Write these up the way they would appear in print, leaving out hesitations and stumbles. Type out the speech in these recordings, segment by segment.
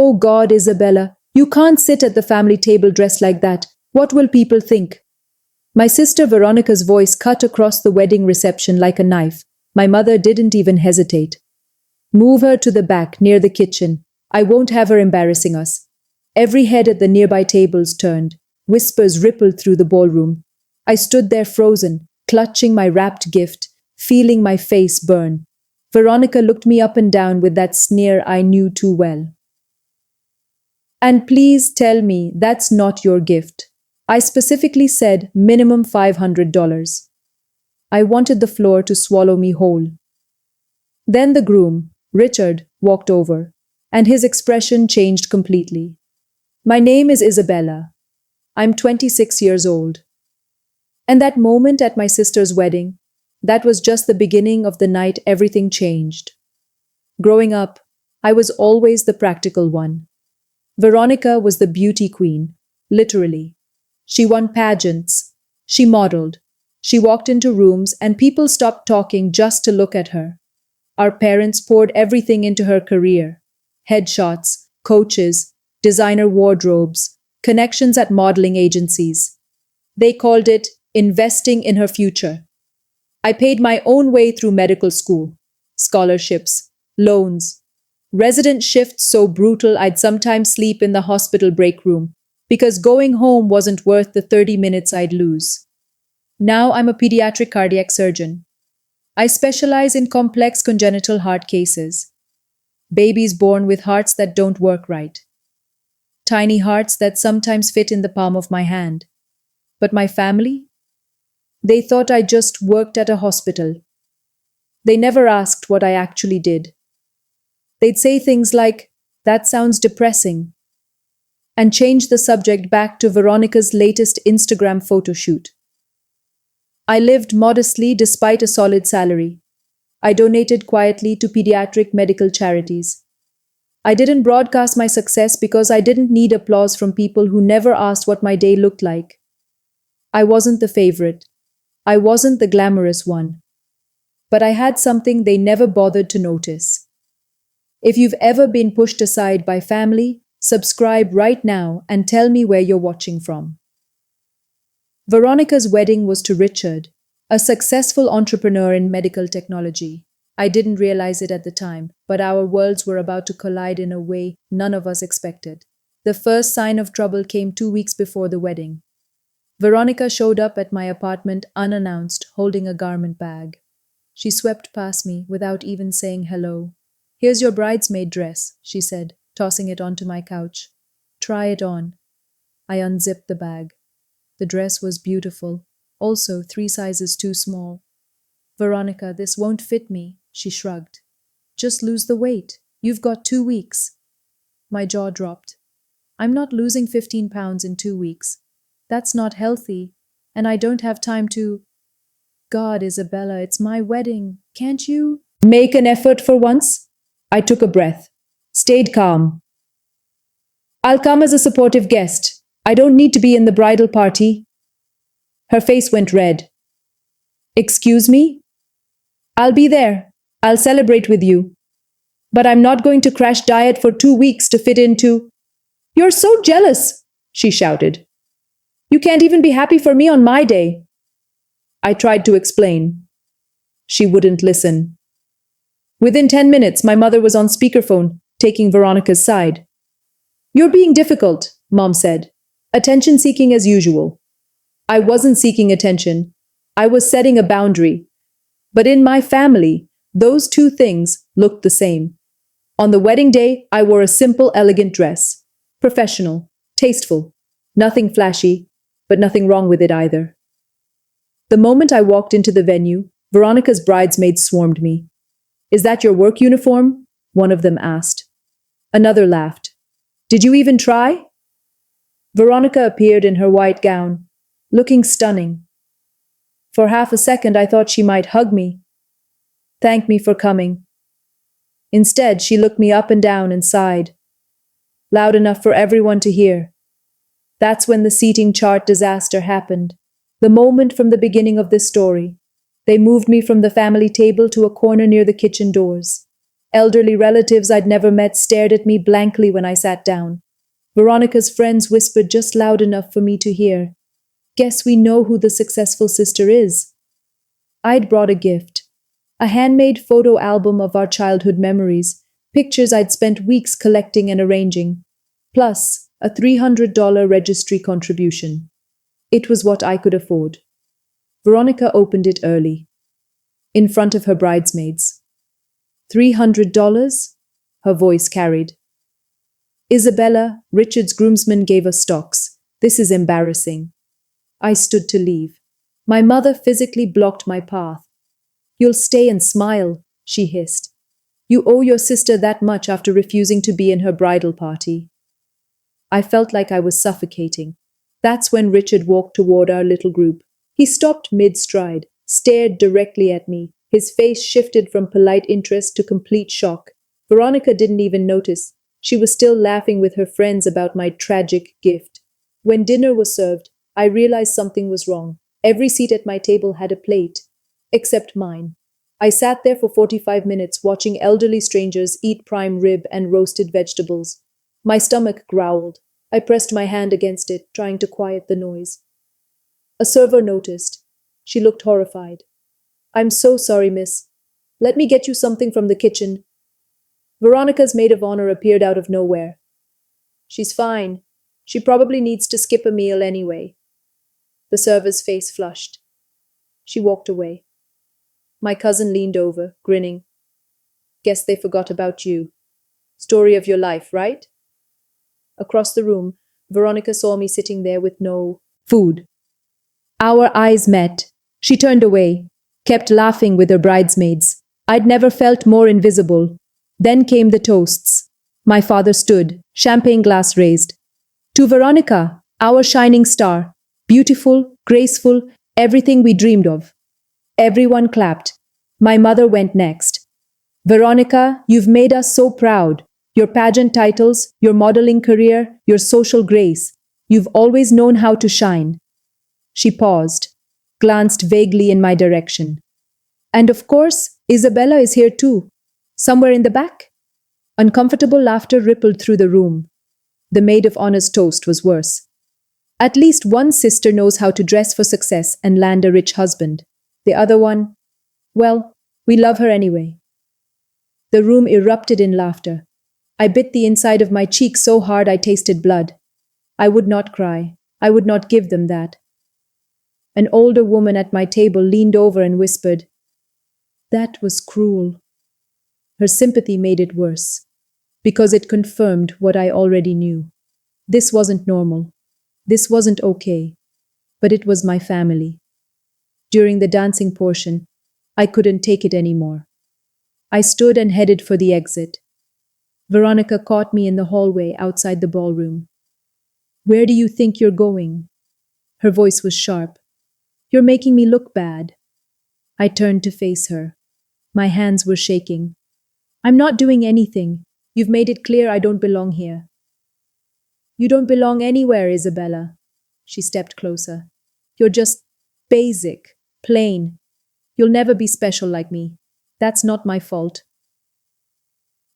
Oh God, Isabella, you can't sit at the family table dressed like that. What will people think? My sister Veronica's voice cut across the wedding reception like a knife. My mother didn't even hesitate. Move her to the back, near the kitchen. I won't have her embarrassing us. Every head at the nearby tables turned. Whispers rippled through the ballroom. I stood there frozen, clutching my wrapped gift, feeling my face burn. Veronica looked me up and down with that sneer I knew too well. And please tell me that's not your gift. I specifically said minimum $500. I wanted the floor to swallow me whole. Then the groom, Richard, walked over, and his expression changed completely. My name is Isabella. I'm 26 years old. And that moment at my sister's wedding, that was just the beginning of the night everything changed. Growing up, I was always the practical one. Veronica was the beauty queen, literally. She won pageants. She modeled. She walked into rooms and people stopped talking just to look at her. Our parents poured everything into her career. Headshots, coaches, designer wardrobes, connections at modeling agencies. They called it investing in her future. I paid my own way through medical school, scholarships, loans, resident shifts so brutal I'd sometimes sleep in the hospital break room because going home wasn't worth the 30 minutes I'd lose. Now I'm a pediatric cardiac surgeon. I specialize in complex congenital heart cases. Babies born with hearts that don't work right. Tiny hearts that sometimes fit in the palm of my hand. But my family? They thought I just worked at a hospital. They never asked what I actually did. They'd say things like, "That sounds depressing," and change the subject back to Veronica's latest Instagram photo shoot. I lived modestly despite a solid salary. I donated quietly to pediatric medical charities. I didn't broadcast my success because I didn't need applause from people who never asked what my day looked like. I wasn't the favorite. I wasn't the glamorous one. But I had something they never bothered to notice. If you've ever been pushed aside by family, subscribe right now and tell me where you're watching from. Veronica's wedding was to Richard, a successful entrepreneur in medical technology. I didn't realize it at the time, but our worlds were about to collide in a way none of us expected. The first sign of trouble came 2 weeks before the wedding. Veronica showed up at my apartment unannounced, holding a garment bag. She swept past me without even saying hello. "Here's your bridesmaid dress," she said, tossing it onto my couch. "Try it on." I unzipped the bag. The dress was beautiful, also 3 sizes too small. "Veronica, this won't fit me," she shrugged. "Just lose the weight. You've got 2 weeks." My jaw dropped. I'm not losing 15 pounds in 2 weeks. That's not healthy, and I don't have time to… God, Isabella, it's my wedding. Can't you make an effort for once? I took a breath, stayed calm. "I'll come as a supportive guest. I don't need to be in the bridal party." Her face went red. "Excuse me?" "I'll be there. I'll celebrate with you. But I'm not going to crash diet for 2 weeks to fit into…" "You're so jealous," she shouted. "You can't even be happy for me on my day." I tried to explain. She wouldn't listen. Within 10 minutes, my mother was on speakerphone, taking Veronica's side. "You're being difficult," Mom said. "Attention-seeking as usual." I wasn't seeking attention. I was setting a boundary. But in my family, those 2 things looked the same. On the wedding day, I wore a simple, elegant dress. Professional, tasteful, nothing flashy, but nothing wrong with it either. The moment I walked into the venue, Veronica's bridesmaids swarmed me. "Is that your work uniform?" one of them asked. Another laughed. "Did you even try?" Veronica appeared in her white gown, looking stunning. For half a second I thought she might hug me, thank me for coming. Instead, she looked me up and down and sighed, loud enough for everyone to hear. That's when the seating chart disaster happened. The moment from the beginning of this story. They moved me from the family table to a corner near the kitchen doors. Elderly relatives I'd never met stared at me blankly when I sat down. Veronica's friends whispered just loud enough for me to hear. Guess we know who the successful sister is. I'd brought a gift. A handmade photo album of our childhood memories, pictures I'd spent weeks collecting and arranging, plus a $300 registry contribution. It was what I could afford. Veronica opened it early, in front of her bridesmaids. $300? Her voice carried. Isabella, Richard's groomsman, gave us stocks. This is embarrassing. I stood to leave. My mother physically blocked my path. You'll stay and smile, she hissed. You owe your sister that much after refusing to be in her bridal party. I felt like I was suffocating. That's when Richard walked toward our little group. He stopped mid-stride, stared directly at me. His face shifted from polite interest to complete shock. Veronica didn't even notice. She was still laughing with her friends about my tragic gift. When dinner was served, I realized something was wrong. Every seat at my table had a plate, except mine. I sat there for 45 minutes watching elderly strangers eat prime rib and roasted vegetables. My stomach growled. I pressed my hand against it, trying to quiet the noise. A server noticed. She looked horrified. I'm so sorry, miss. Let me get you something from the kitchen. Veronica's maid of honor appeared out of nowhere. She's fine. She probably needs to skip a meal anyway. The server's face flushed. She walked away. My cousin leaned over, grinning. Guess they forgot about you. Story of your life, right? Across the room, Veronica saw me sitting there with no food. Our eyes met. She turned away, kept laughing with her bridesmaids. I'd never felt more invisible. Then came the toasts. My father stood, champagne glass raised. To Veronica, our shining star. Beautiful, graceful, everything we dreamed of. Everyone clapped. My mother went next. Veronica, you've made us so proud. Your pageant titles, your modeling career, your social grace. You've always known how to shine. She paused, glanced vaguely in my direction. And of course, Isabella is here too. Somewhere in the back? Uncomfortable laughter rippled through the room. The maid of honor's toast was worse. At least one sister knows how to dress for success and land a rich husband. The other one, well, we love her anyway. The room erupted in laughter. I bit the inside of my cheek so hard I tasted blood. I would not cry. I would not give them that. An older woman at my table leaned over and whispered, That was cruel. Her sympathy made it worse, because it confirmed what I already knew. This wasn't normal. This wasn't okay. But it was my family. During the dancing portion, I couldn't take it anymore. I stood and headed for the exit. Veronica caught me in the hallway outside the ballroom. Where do you think you're going? Her voice was sharp. You're making me look bad. I turned to face her. My hands were shaking. I'm not doing anything. You've made it clear I don't belong here. You don't belong anywhere, Isabella. She stepped closer. You're just basic, plain. You'll never be special like me. That's not my fault.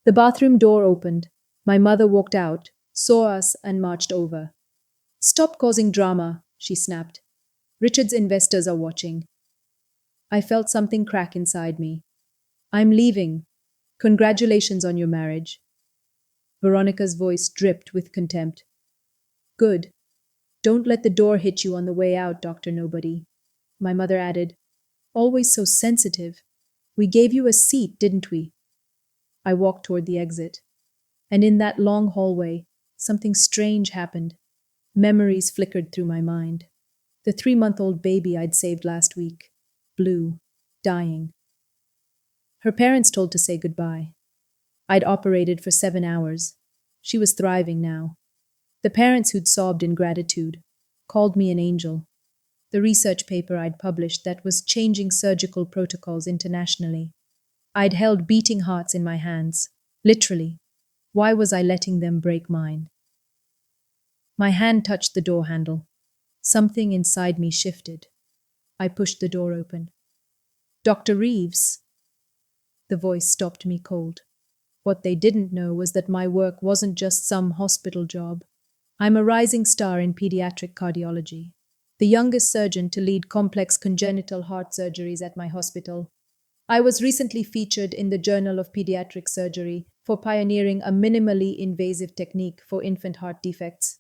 The bathroom door opened. My mother walked out, saw us, and marched over. Stop causing drama, she snapped. Richard's investors are watching. I felt something crack inside me. I'm leaving. Congratulations on your marriage. Veronica's voice dripped with contempt. Good. Don't let the door hit you on the way out, Dr. Nobody. My mother added, Always so sensitive. We gave you a seat, didn't we? I walked toward the exit. And in that long hallway, something strange happened. Memories flickered through my mind. The 3-month-old baby I'd saved last week. Blue. Dying. Her parents told to say goodbye. I'd operated for 7 hours. She was thriving now. The parents who'd sobbed in gratitude called me an angel. The research paper I'd published that was changing surgical protocols internationally. I'd held beating hearts in my hands. Literally. Why was I letting them break mine? My hand touched the door handle. Something inside me shifted. I pushed the door open. Dr. Reeves? The voice stopped me cold. What they didn't know was that my work wasn't just some hospital job. I'm a rising star in pediatric cardiology, the youngest surgeon to lead complex congenital heart surgeries at my hospital. I was recently featured in the Journal of Pediatric Surgery for pioneering a minimally invasive technique for infant heart defects.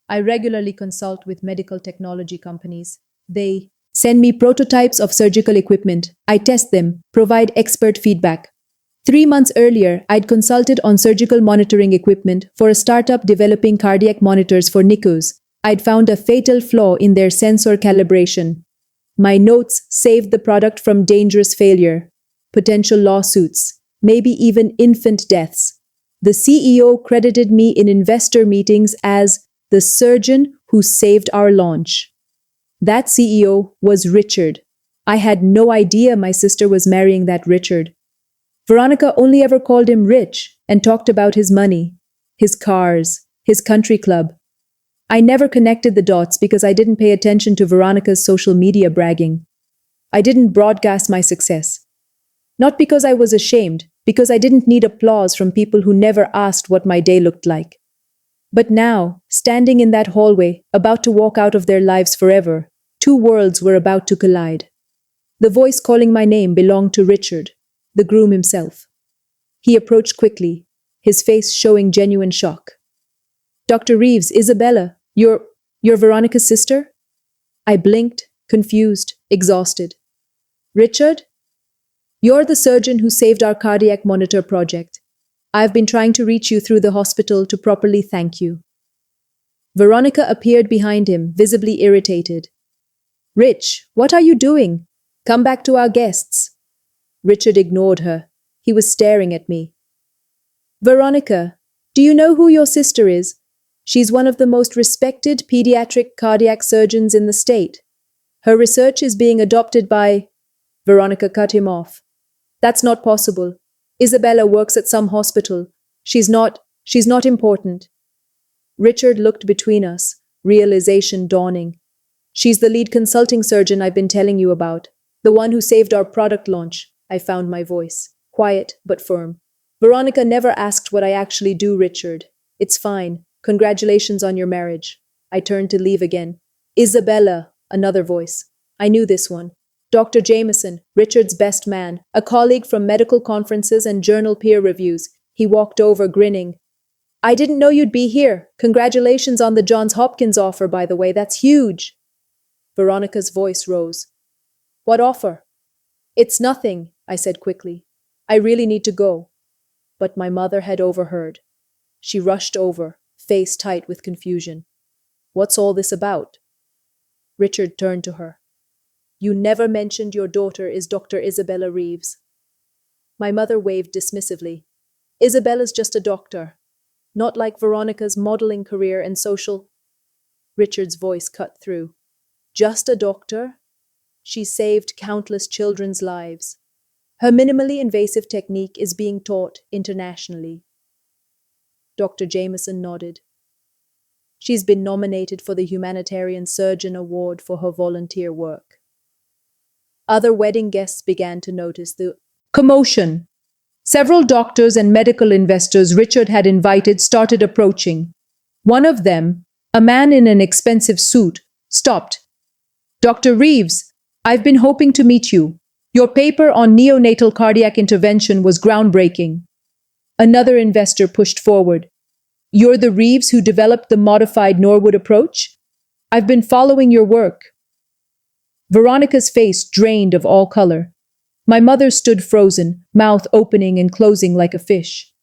I regularly consult with medical technology companies. They send me prototypes of surgical equipment. I test them, provide expert feedback. 3 months earlier, I'd consulted on surgical monitoring equipment for a startup developing cardiac monitors for NICUs. I'd found a fatal flaw in their sensor calibration. My notes saved the product from dangerous failure, potential lawsuits, maybe even infant deaths. The CEO credited me in investor meetings as the surgeon who saved our launch. That CEO was Richard. I had no idea my sister was marrying that Richard. Veronica only ever called him rich and talked about his money, his cars, his country club. I never connected the dots because I didn't pay attention to Veronica's social media bragging. I didn't broadcast my success. Not because I was ashamed, because I didn't need applause from people who never asked what my day looked like. But now, standing in that hallway, about to walk out of their lives forever, two worlds were about to collide. The voice calling my name belonged to Richard, the groom himself. He approached quickly, his face showing genuine shock. Dr. Reeves, Isabella, you're Veronica's sister? I blinked, confused, exhausted. Richard? You're the surgeon who saved our cardiac monitor project. I've been trying to reach you through the hospital to properly thank you. Veronica appeared behind him, visibly irritated. Rich, what are you doing? Come back to our guests. Richard ignored her. He was staring at me. Veronica, do you know who your sister is? She's one of the most respected pediatric cardiac surgeons in the state. Her research is being adopted by… Veronica cut him off. That's not possible. Isabella works at some hospital. She's not important. Richard looked between us, realization dawning. She's the lead consulting surgeon I've been telling you about, the one who saved our product launch. I found my voice, quiet but firm. Veronica never asked what I actually do, Richard. It's fine. Congratulations on your marriage. I turned to leave again. Isabella, another voice. I knew this one. Dr. Jameson, Richard's best man, a colleague from medical conferences and journal peer reviews. He walked over, grinning. I didn't know you'd be here. Congratulations on the Johns Hopkins offer, by the way. That's huge. Veronica's voice rose. What offer? It's nothing, I said quickly. I really need to go. But my mother had overheard. She rushed over, face tight with confusion. What's all this about? Richard turned to her. You never mentioned your daughter is Dr. Isabella Reeves. My mother waved dismissively. Isabella's just a doctor. Not like Veronica's modeling career and social… Richard's voice cut through. Just a doctor? She saved countless children's lives. Her minimally invasive technique is being taught internationally. Dr. Jameson nodded. She's been nominated for the Humanitarian Surgeon Award for her volunteer work. Other wedding guests began to notice the commotion. Several doctors and medical investors Richard had invited started approaching. One of them, a man in an expensive suit, stopped. Dr. Reeves, I've been hoping to meet you. Your paper on neonatal cardiac intervention was groundbreaking. Another investor pushed forward. You're the Reeves who developed the modified Norwood approach? I've been following your work. Veronica's face drained of all color. My mother stood frozen, mouth opening and closing like a fish.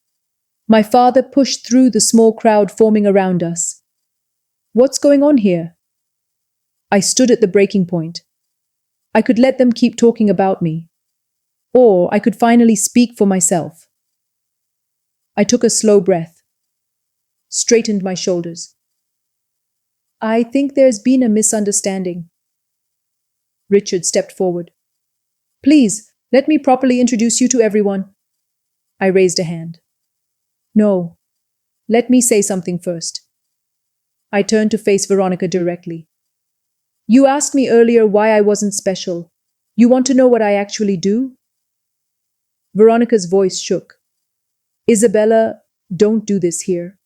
My father pushed through the small crowd forming around us. What's going on here? I stood at the breaking point. I could let them keep talking about me, or I could finally speak for myself. I took a slow breath, straightened my shoulders. I think there's been a misunderstanding. Richard stepped forward. Please, let me properly introduce you to everyone. I raised a hand. No, let me say something first. I turned to face Veronica directly. You asked me earlier why I wasn't special. You want to know what I actually do? Veronica's voice shook. Isabella, don't do this here.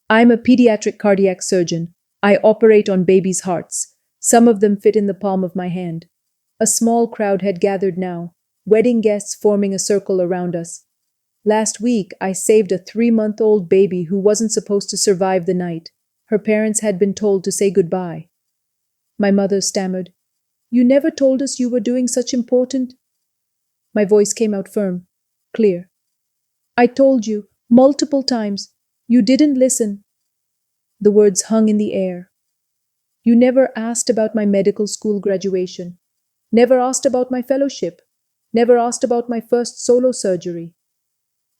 I'm a pediatric cardiac surgeon. I operate on babies' hearts. Some of them fit in the palm of my hand. A small crowd had gathered now, wedding guests forming a circle around us. Last week, I saved a 3-month-old baby who wasn't supposed to survive the night. Her parents had been told to say goodbye. My mother stammered, "You never told us you were doing such important—" My voice came out firm, clear. "I told you, multiple times. You didn't listen." The words hung in the air. "You never asked about my medical school graduation. Never asked about my fellowship. Never asked about my first solo surgery."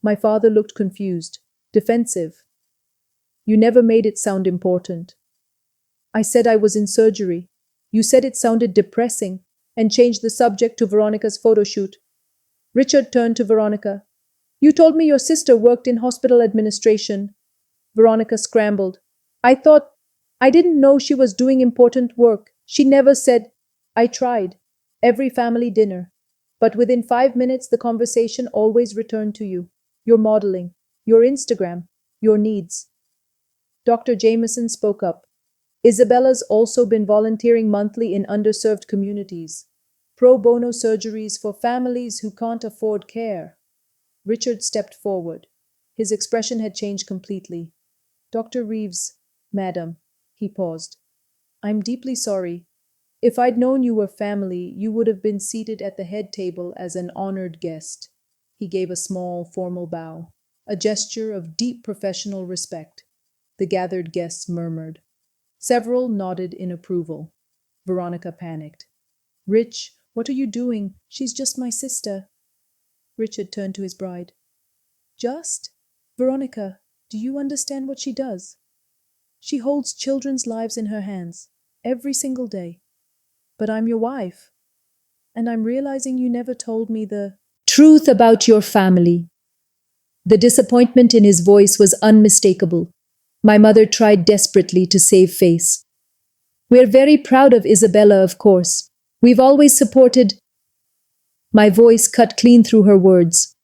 My father looked confused, defensive. "You never made it sound important." I said I was in surgery. You said it sounded depressing and changed the subject to Veronica's photo shoot. Richard turned to Veronica. "You told me your sister worked in hospital administration." Veronica scrambled. I didn't know she was doing important work. She never said." I tried. Every family dinner. But within 5 minutes, the conversation always returned to you. Your modeling, your Instagram, your needs. Dr. Jameson spoke up. "Isabella's also been volunteering monthly in underserved communities. Pro bono surgeries for families who can't afford care." Richard stepped forward. His expression had changed completely. "Dr. Reeves, madam," he paused. "I'm deeply sorry. If I'd known you were family, you would have been seated at the head table as an honored guest." He gave a small, formal bow, a gesture of deep professional respect. The gathered guests murmured. Several nodded in approval. Veronica panicked. "Rich, what are you doing? She's just my sister." Richard turned to his bride. "Just? Veronica, do you understand what she does? She holds children's lives in her hands, every single day. But I'm your wife. And I'm realizing you never told me the truth about your family." The disappointment in his voice was unmistakable. My mother tried desperately to save face. "We're very proud of Isabella, of course. We've always supported—" My voice cut clean through her words.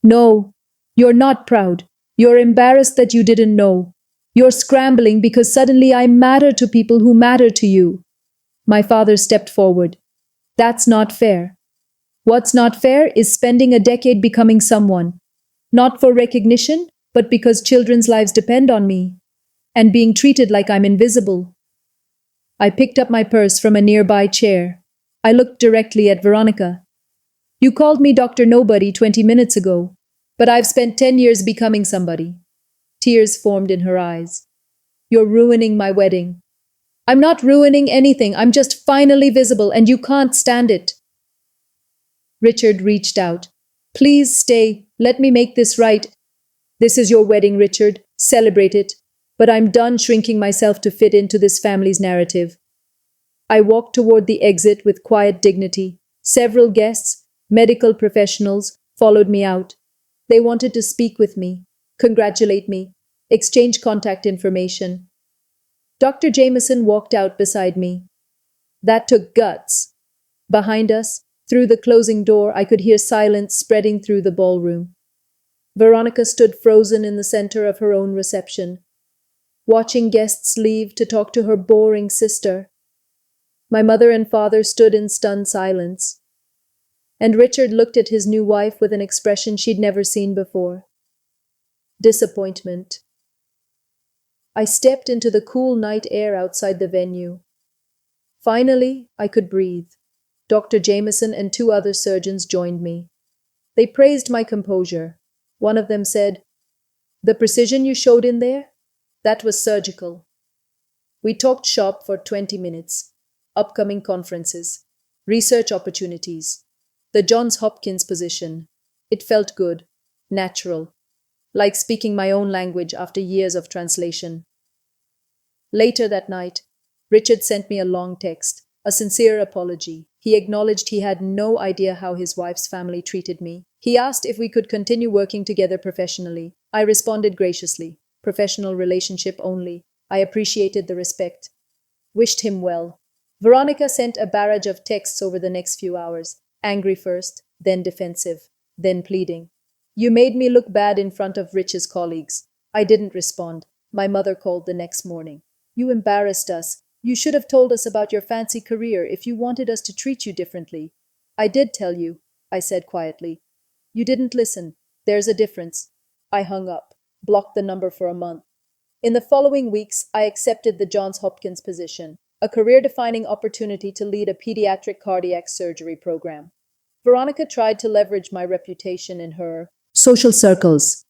"No, you're not proud. You're embarrassed that you didn't know. You're scrambling because suddenly I matter to people who matter to you." My father stepped forward. "That's not fair. What's not fair is spending a decade becoming someone. Not for recognition, but because children's lives depend on me. And being treated like I'm invisible." I picked up my purse from a nearby chair. I looked directly at Veronica. "You called me Dr. Nobody 20 minutes ago, but I've spent 10 years becoming somebody." Tears formed in her eyes. "You're ruining my wedding." "I'm not ruining anything. I'm just finally visible, and you can't stand it." Richard reached out. "Please stay. Let me make this right. This is your wedding, Richard. Celebrate it. But I'm done shrinking myself to fit into this family's narrative." I walked toward the exit with quiet dignity. Several guests, medical professionals, followed me out. They wanted to speak with me, congratulate me, exchange contact information. Dr. Jameson walked out beside me. That took guts. Behind us, through the closing door, I could hear silence spreading through the ballroom. Veronica stood frozen in the center of her own reception, watching guests leave to talk to her boring sister. My mother and father stood in stunned silence. And Richard looked at his new wife with an expression she'd never seen before. Disappointment. I stepped into the cool night air outside the venue. Finally, I could breathe. Dr. Jameson and 2 other surgeons joined me. They praised my composure. One of them said, "The precision you showed in there? That was surgical." We talked shop for 20 minutes. Upcoming conferences, research opportunities, the Johns Hopkins position. It felt good, natural, like speaking my own language after years of translation. Later that night, Richard sent me a long text, a sincere apology. He acknowledged he had no idea how his wife's family treated me. He asked if we could continue working together professionally. I responded graciously, professional relationship only. I appreciated the respect. Wished him well. Veronica sent a barrage of texts over the next few hours, angry first, then defensive, then pleading. You made me look bad in front of Rich's colleagues. I didn't respond. My mother called the next morning. You embarrassed us. You should have told us about your fancy career if you wanted us to treat you differently. I did tell you, I said quietly. You didn't listen. There's a difference. I hung up, blocked the number for a month. In the following weeks, I accepted the Johns Hopkins position, a career-defining opportunity to lead a pediatric cardiac surgery program. Veronica tried to leverage my reputation in her social circles.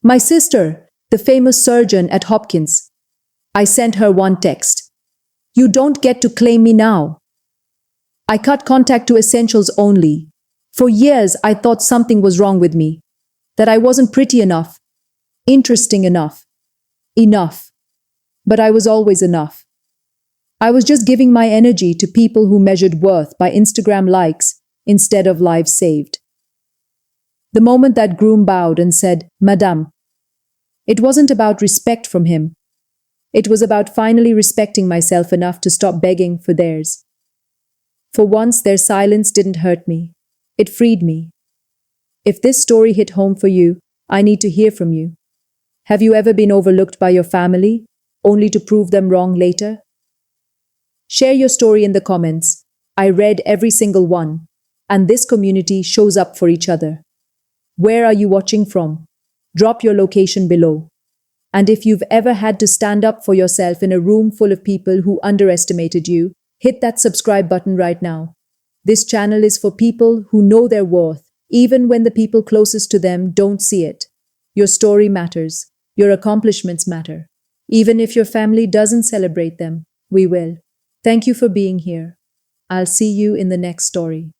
My sister, the famous surgeon at Hopkins. I sent her one text. You don't get to claim me now. I cut contact to essentials only. For years, I thought something was wrong with me, that I wasn't pretty enough, interesting enough. Enough. But I was always enough. I was just giving my energy to people who measured worth by Instagram likes instead of lives saved. The moment that Groom bowed and said, Madame, it wasn't about respect from him. It was about finally respecting myself enough to stop begging for theirs. For once, their silence didn't hurt me. It freed me. If this story hit home for you, I need to hear from you. Have you ever been overlooked by your family, only to prove them wrong later? Share your story in the comments. I read every single one, and this community shows up for each other. Where are you watching from? Drop your location below. And if you've ever had to stand up for yourself in a room full of people who underestimated you, hit that subscribe button right now. This channel is for people who know their worth, even when the people closest to them don't see it. Your story matters. Your accomplishments matter. Even if your family doesn't celebrate them, we will. Thank you for being here. I'll see you in the next story.